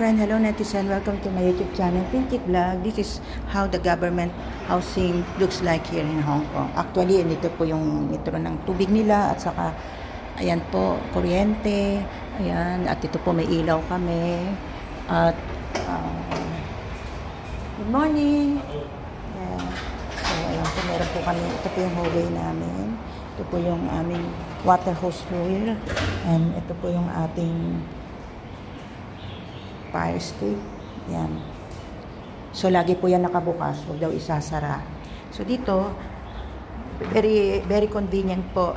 Friend, hello netizen, welcome to my YouTube channel, Pinky Vlog. This is how the government housing looks like here in Hong Kong. Actually, ito po yung metro ng tubig nila at saka, ayan po, kuryente, ayan, at ito po may ilaw kami. At, good morning! Ayan. So, ayan po, meron po kami, ito po yung hallway namin. Ito po yung aming water hose here. And ito po yung ating fire escape. Yan. So, lagi po yan nakabukas. Huwag daw isasara. So, dito, very convenient po.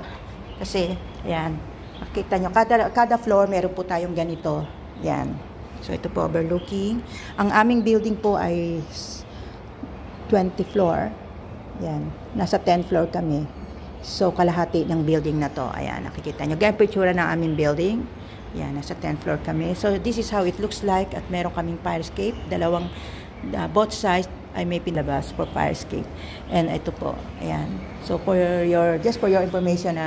Kasi, yan. Makita nyo, kada floor, meron po tayong ganito. Yan. So, ito po, overlooking. Ang aming building po ay 20 floor. Yan. Nasa 10 floor kami. So, kalahati ng building na to. Ayan, nakikita nyo. Ganyan po itsura ng aming building. Yan, nasa 10th floor kami. So, this is how it looks like. At meron kaming fire escape. Dalawang, both sides ay may pinabas for fire escape. And ito po, ayan. So, just for your information,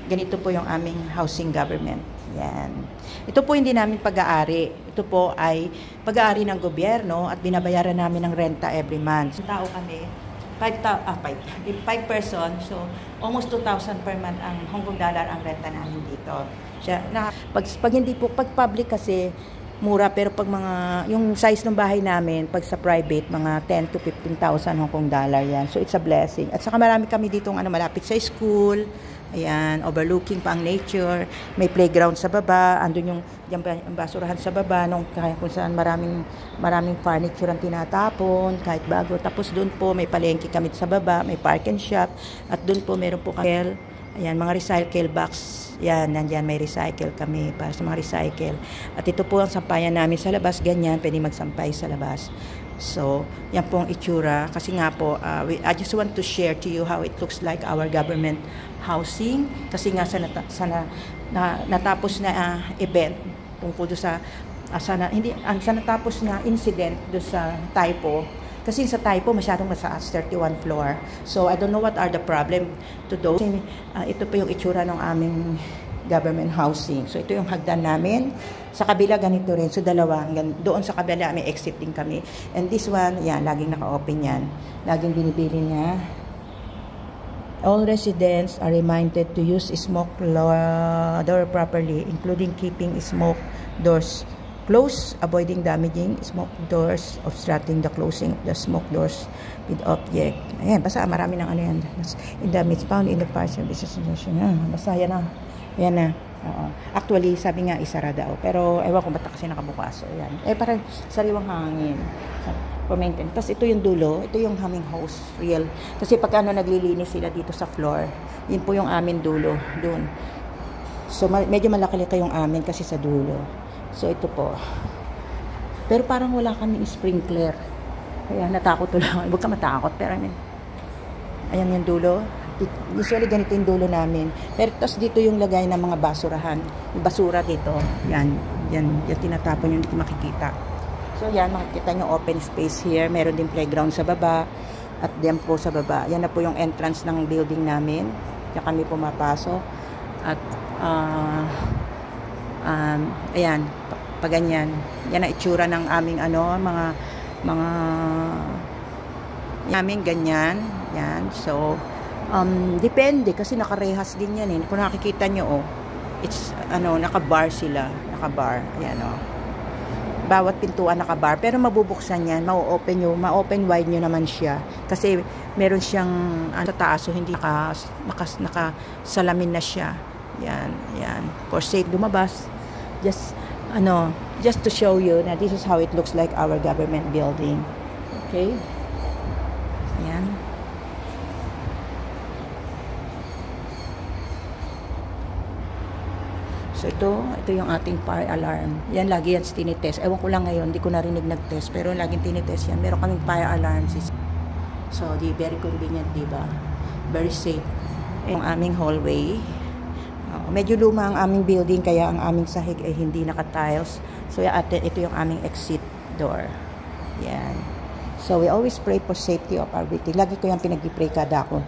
ganito po yung aming housing government. Yan. Ito po hindi namin pag-aari. Ito po ay pag-aari ng gobyerno at binabayaran namin ng renta every month. So, tao kami, 5 person. So, almost 2,000 per month ang Hong Kong dollar ang renta namin dito. Pag hindi po, pag public kasi mura, pero pag yung size ng bahay namin, pag sa private, mga 10 to 15,000 Hong Kong dollar yan. So, it's a blessing. At saka marami kami dito malapit sa school. Ayan, overlooking pa ang nature. May playground sa baba. Andun yung basurahan sa baba. Kung saan maraming furniture ang tinatapon, kahit bago. Tapos doon po, may palengke kami sa baba. May park and shop. At doon po, meron po kami. Ayan, mga recycle box. Yan, nandyan may recycle kami para sa mga recycle. At ito po ang sampayan namin sa labas. Ganyan, pwede magsampay sa labas. So, yan po ang itsura. Kasi nga po, I just want to share to you how it looks like our government housing. Kasi nga sa natapos na event tungkol doon sa natapos na incident doon sa Typo. Kasi sa Typo, masyadong mataas, 31 floor. So, I don't know what are the problem to those. Ito po yung itsura ng aming government housing. So, ito yung hagdan namin. Sa kabila, ganito rin. So, dalawa. Doon sa kabila, may exit din kami. And this one, yan, laging naka-open yan. Laging binibili niya. All residents are reminded to use smoke door properly, including keeping smoke doors close, avoiding damaging smoke doors, obstructing the closing of the smoke doors with object. Ayan, basta marami ng ano yan. In the midst found in the fire services. Basta yan na. Ayan na. Actually, sabi nga isara daw. Pero ewan ko ba't kasi nakabukas. So, ayan. Parang sariwang hangin. For maintenance. Tapos ito yung dulo. Ito yung humming hose. Real. Kasi pag naglilinis sila dito sa floor, yun po yung amin dulo. Doon. So, medyo malaki-laki yung amin kasi sa dulo. So, ito po. Pero parang wala kaming sprinkler. Kaya natakot to lang. Huwag ka matakot. Pero ayan yung dulo. Usually ganito yung dulo namin. Pero tapos dito yung lagay ng mga basurahan. Yung basura dito. Yan tinatapon yung hindi makikita. So, yan. Makikita nyo open space here. Meron din playground sa baba. At diyan po sa baba. Yan na po yung entrance ng building namin. Diyan kami pumapasok. At, ayan, paganyan. Yan ang itsura ng aming namin ganyan. Yan. So, depende kasi nakarehas din yan eh. Kung nakikita nyo, it's, nakabar sila. Nakabar. Ayan, bawat pintuan nakabar. Pero mabubuksan yan. Ma-open wide nyo naman siya. Kasi meron siyang, sa taas, so hindi nakasalamin na siya. Yan. For safe lumabas. Just to show you na this is how it looks like our government building. Okay? Yan. So, ito yung ating fire alarm. Yan, lagi yan tinitest. Ewan ko lang ngayon, hindi ko narinig nag-test, pero laging tinitest yan. Meron kaming fire alarm. So, very convenient, diba? Very safe. Yung aming hallway. Medyo luma ang aming building, kaya ang aming sahig ay hindi naka-tiles. So, ito yung aming exit door. Yan. So, we always pray for safety of our building. Lagi ko yung pinag-pray kada ako.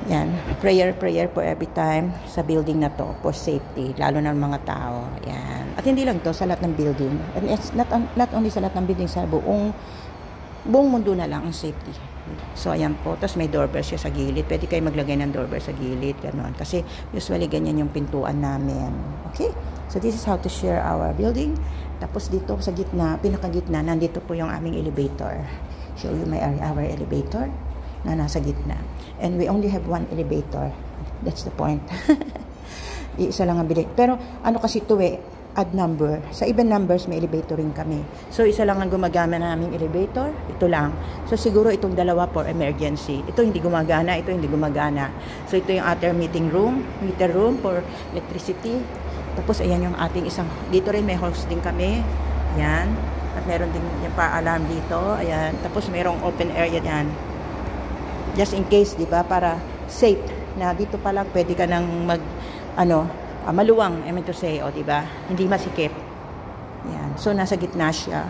Yan, prayer for every time sa building na to for safety, lalo na ng mga tao. Yan. At hindi lang to sa lahat ng building. And it's not only sa lahat ng building, sa buong mundo na lang ang safety. So, ayan po. Tapos may doorbell siya sa gilid. Pwede kayo maglagay ng doorbell sa gilid. Ganon. Kasi usually ganyan yung pintuan namin. Okay? So, this is how to share our building. Tapos dito sa gitna, pinakagitna, nandito po yung aming elevator. Show you our elevator na nasa gitna. And we only have one elevator. That's the point. Isa lang ang bilik. Pero ano kasi ito odd number. Sa even numbers, may elevator rin kami. So, isa lang ang gumagana naming elevator. Ito lang. So, siguro itong dalawa for emergency. Ito hindi gumagana, ito hindi gumagana. So, ito yung other meeting room, meter room for electricity. Tapos, ayan yung ating isang, dito rin may host din kami. Ayan. At meron din yung pa-alarm dito. Ayan. Tapos, merong open area yan. Just in case, di ba? Para safe. Na dito pa lang, pwede ka nang maluwang, I mean to say, di ba? Hindi masikip. Yan. So, nasa gitna siya.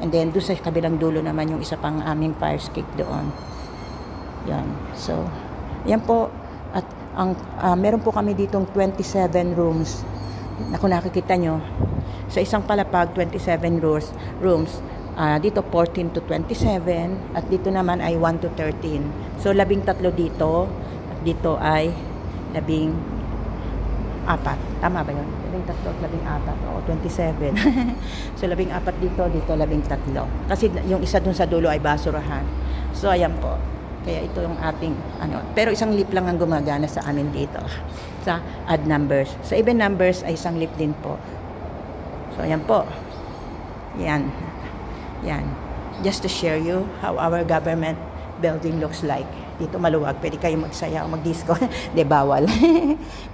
And then, doon sa kabilang dulo naman yung isa pang aming fire escape doon. Yan. So, yan po. At meron po kami ditong 27 rooms. Na kung nakikita nyo, sa isang palapag, 27 rooms. Dito, 14 to 27. At dito naman ay 1 to 13. So, 13 dito. At dito ay 14. Tama ba yun? 13 at 14. Oo, 27. So, 14 dito, dito 13. Kasi yung isa dun sa dulo ay basurahan. So, ayan po. Kaya ito yung ating, pero isang lift lang ang gumagana sa amin dito. Sa odd numbers. Sa even numbers ay isang lift din po. So, ayan po. Yan. Yan. Just to share you how our government building looks like. Dito maluwag, pwede kayo magsaya o mag-disco. De, bawal.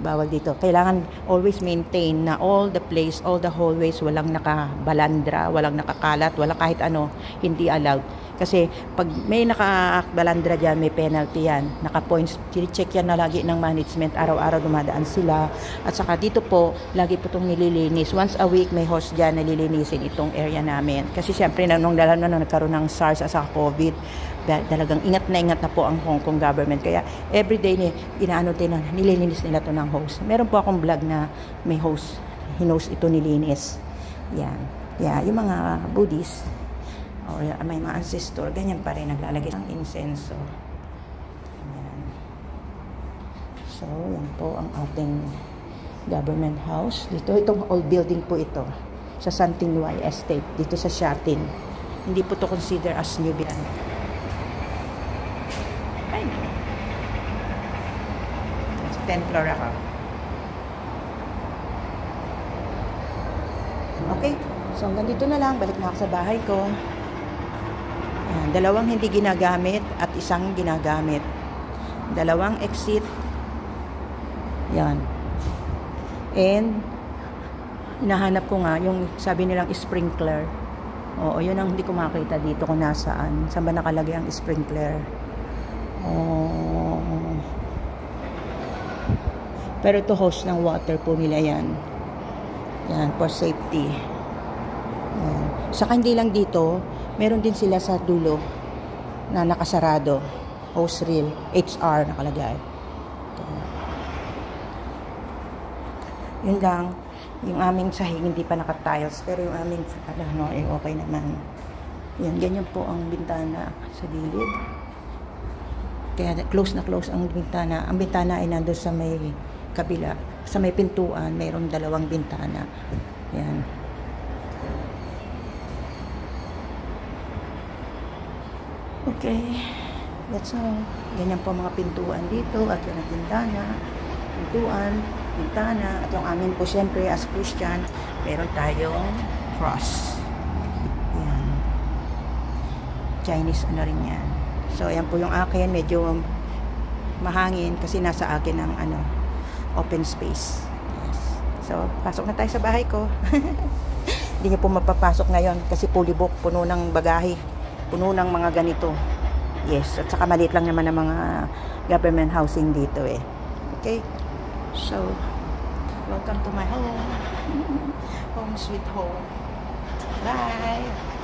Bawal dito. Kailangan always maintain na all the place, all the hallways, walang nakabalandra, walang nakakalat, walang kahit ano, hindi allowed. Kasi pag may nakabalandra dyan, may penalty yan. Naka-points, check yan na lagi ng management, araw-araw dumadaan sila. At saka dito po, lagi po itong nililinis. Once a week, may host dyan na nililinisin itong area namin. Kasi siyempre, nung nagkaroon ng SARS at saka COVID, talagang ingat na po ang Hong Kong government. Kaya everyday nililinis nila to ng host. Meron po akong vlog na may host, hinost ito nilinis. Yan. Yeah, yung mga Buddhist o may mga ancestor, ganyan pa rin naglalagay ng insenso. Yan. So, yan po ang ating government house. Dito, itong old building po ito sa Santing Nuay Estate, dito sa Shatin. Hindi po to consider as new building. Ay, 10th floor ako. Okay, so hanggang dito na lang. Balik na ako sa bahay ko. Ayan, dalawang hindi ginagamit at isang ginagamit. Dalawang exit. Yan. And hinahanap ko nga yung sabi nilang sprinkler. Oo, yun ang hindi ko makita dito kung nasaan. Saan ba nakalagay ang sprinkler? Pero ito host ng water po nila yan. Yan, for safety. Yan. Saka hindi lang dito, meron din sila sa dulo na nakasarado. Hose reel, HR nakalagay. Yun lang. Yung aming sahig hindi pa naka-tiles, pero yung aming okay naman. Yan, ganyan po ang bintana sa gilid. Kaya close na close ang bintana. Ang bintana ay nandun sa may kabila. Sa may pintuan, mayroong dalawang bintana. Yan. Okay. That's all. Ganyan po mga pintuan dito. At yan ang bintana. Pintuan. Bintana. At yung amin po, syempre, as Christian, meron tayong cross. Yan. Chinese ano rin yan. So, ayan po yung akin. Medyo mahangin kasi nasa akin ang open space. Yes. So, pasok na tayo sa bahay ko. Hindi niyo po mapapasok ngayon kasi fully booked. Puno ng bagahe. Puno ng mga ganito. Yes. At saka maliit lang naman ang mga government housing dito eh. Okay? So, welcome to my home. Home sweet home. Bye!